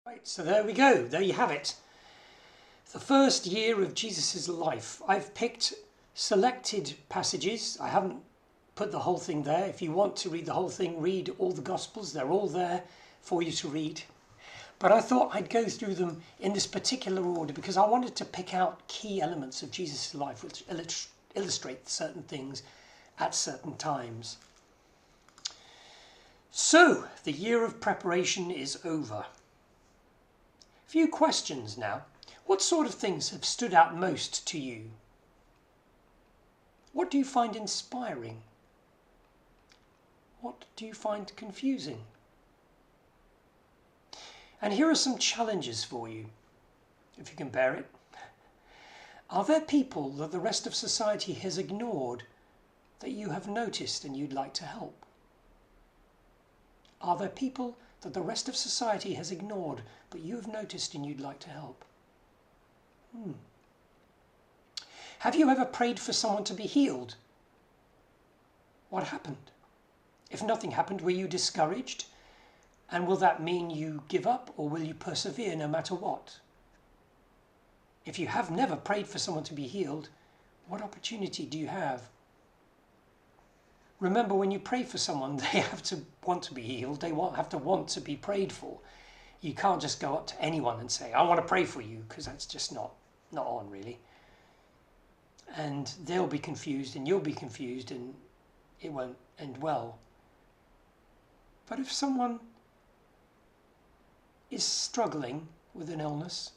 Right, so there we go. There you have it. The first year of Jesus' life. I've picked selected passages. I haven't put the whole thing there. If you want to read the whole thing, read all the Gospels. They're all there for you to read. But I thought I'd go through them in this particular order because I wanted to pick out key elements of Jesus' life which illustrate certain things at certain times. So, the year of preparation is over. A few questions now. What sort of things have stood out most to you? What do you find inspiring? What do you find confusing? And here are some challenges for you, if you can bear it. Are there people that the rest of society has ignored that you have noticed and you'd like to help? Are there people that the rest of society has ignored but you have noticed and you'd like to help? Have you ever prayed for someone to be healed? What happened? If nothing happened, were you discouraged? And will that mean you give up, or will you persevere no matter what? If you have never prayed for someone to be healed, what opportunity do you have? Remember, when you pray for someone, they have to want to be healed. They have to want to be prayed for. You can't just go up to anyone and say, I want to pray for you, because that's just not on, really. And they'll be confused and you'll be confused and it won't end well. But if someone is struggling with an illness,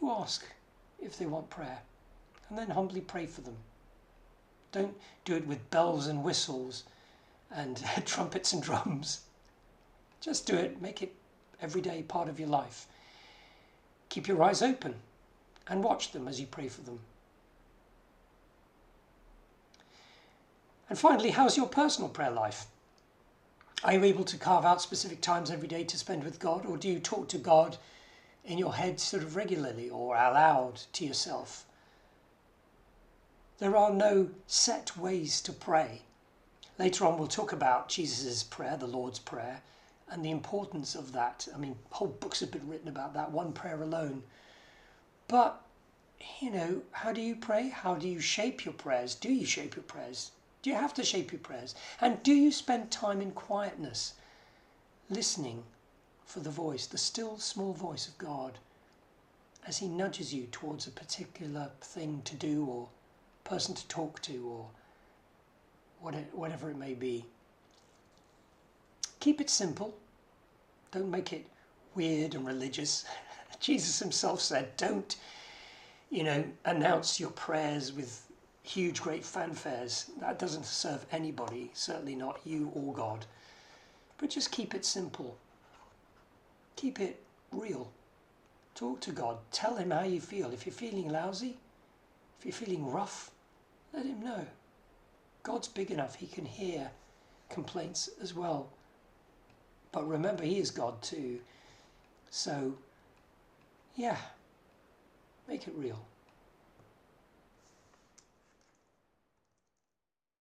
do ask if they want prayer and then humbly pray for them. Don't do it with bells and whistles and trumpets and drums. Just do it, make it everyday part of your life. Keep your eyes open and watch them as you pray for them. And finally, how's your personal prayer life? Are you able to carve out specific times every day to spend with God, or do you talk to God in your head sort of regularly or aloud to yourself? There are no set ways to pray. Later on we'll talk about Jesus' prayer, the Lord's Prayer, and the importance of that. I mean, whole books have been written about that one prayer alone. But, how do you pray? How do you shape your prayers? Do you shape your prayers? Do you have to shape your prayers? And do you spend time in quietness, listening for the voice, the still small voice of God, as he nudges you towards a particular thing to do or person to talk to or whatever it may be? Keep it simple. Don't make it weird and religious. Jesus himself said, don't, announce your prayers with huge, great fanfares. That doesn't serve anybody, certainly not you or God. But just keep it simple. Keep it real. Talk to God. Tell him how you feel. If you're feeling lousy, if you're feeling rough, let him know. God's big enough. He can hear complaints as well. But remember, he is God too. So, yeah, make it real.